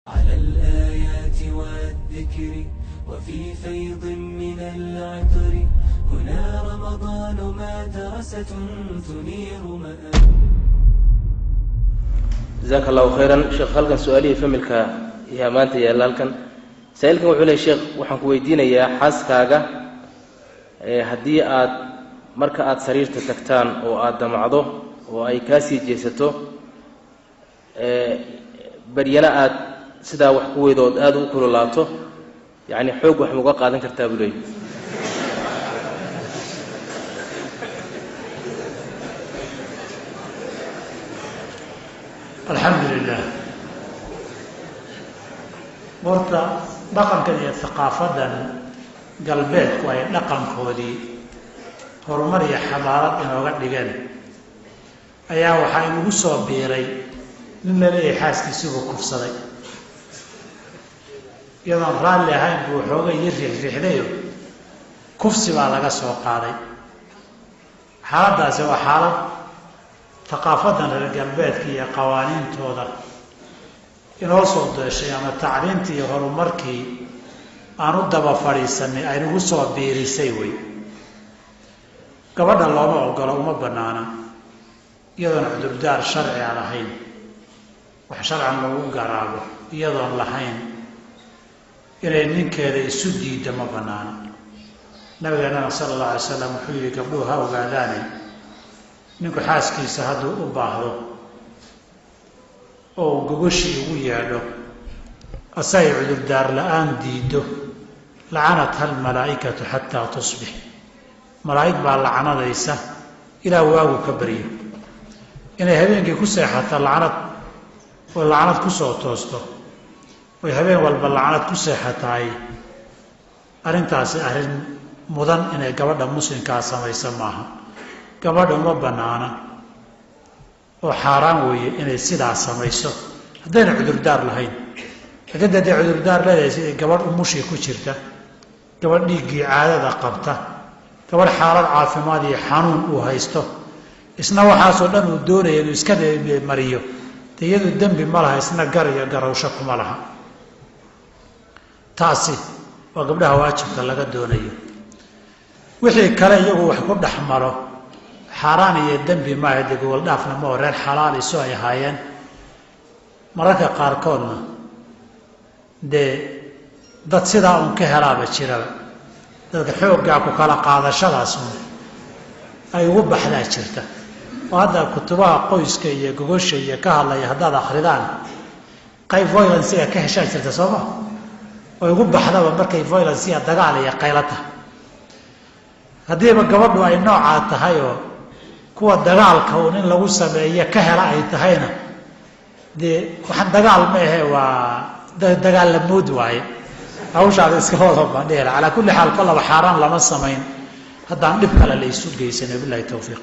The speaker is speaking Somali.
على الآيات والذكر وفي فيض من العطر هنا رمضان مدرسة تنير مآب. جزاك الله خيرا شيخ. halkan su'aalihi familka iyo maanta yeelalkan sa'ilkan wuxuu leeyahay sheekh waxaan ku weydiinayaa xaaskaaga hadii aad marka aad sariirta tagtaan oo aad damacdo oo ay ka sii jeesato bariyana aad sidaa wax ku weydood aad u kululaato yani xoog wax muga qaadan kartaa buu leeyahay. الحمد لله مرتا dhaqan kan iyo thaqaafadan galbeedku ay dhaqankoodii horumar iyo xadaarad inooga dhigeen ayaa waxaa inugu soo biiray nin la leeyahay xaaskiisuba kufsaday iyadoon raalli ahayn buu waxooga iyo riixriixdayo kufsi baa laga soo qaaday. xaaladdaasi waa xaalad thaqaafadan reer galbeedka iyo qawaaniintooda inoo soo deeshay ama tacliintii iyo horumarkii aan u daba fadhiisanay ay nagu soo biirisay wey. gabadha looma ogolo, uma bannaana iyadoon cudurdaar sharci aan lahayn, wax sharcan lagu garaabo iyadoon lahayn inay ninkeeda isu diiddo ma bannaana. nabigeennana sala allahu alay wasalam wuxuu yidhi gabdhuhu ha ogaadaane ninku xaaskiisa hadduu u baahdo oo gogoshii ugu yeedho asagay cudurdaar la-aan diiddo lacanatha almalaa'ikatu xataa tusbix, malaa'ig baa lacanadaysa ilaa waagu ka baryo. inay habeenkii ku seexato lacanad oo lacanad ku soo toosto oy habeen walba lacanad ku seexatahay arrintaasi arrin mudan inay gabadha muslimkaa samayso maaha. gabadha uma bannaana oo xaaraan weeye inay sidaa samayso haddayna cudurdaar lahayn. laakiin haddii cudurdaar leedahay sidii gabadh umushii ku jirta, gabadh dhiiggii caadada qabta, gabadh xaalad caafimaad iyo xanuun uu haysto, isna waxaasoo dhan uu doonaya inuu iska mariyo dee iyadu dembi ma laha, isna gar iyo garowsho kuma laha. taasi waa gabdhaha waajibka laga doonayo. wixii kale iyagu wax ku dhex maro xaaraan iyo dembi maaha, dee gobol dhaafna ma oo reer xalaal isu ay ahaayeen. mararka qaarkoodna dee dad sidaa un ka helaaba jiraba, dadka xooggaa ku kala qaadashadaas un ay ugu baxdaa jirta. oo hadda kutubaha qoyska iyo gogosha iyo ka hadlaya haddaad akridaan qayb violensiga ka heshaa jirta sooma, oo ugu baxdaba markay violensiga dagaal iyo qaylata. haddiiba gabadhu ay noocaa tahay oo kuwa dagaalka uun in lagu sameeyo ka hela ay tahayna dee waxaan dagaal ma ahe waa dagaal la mood waaye. hawshaada iska wada baan dhihi lahaa. calaa kulli xaal kollaba xaaraan lama samayn haddaan dhib kale la isu geysan. billahi tawfiiq.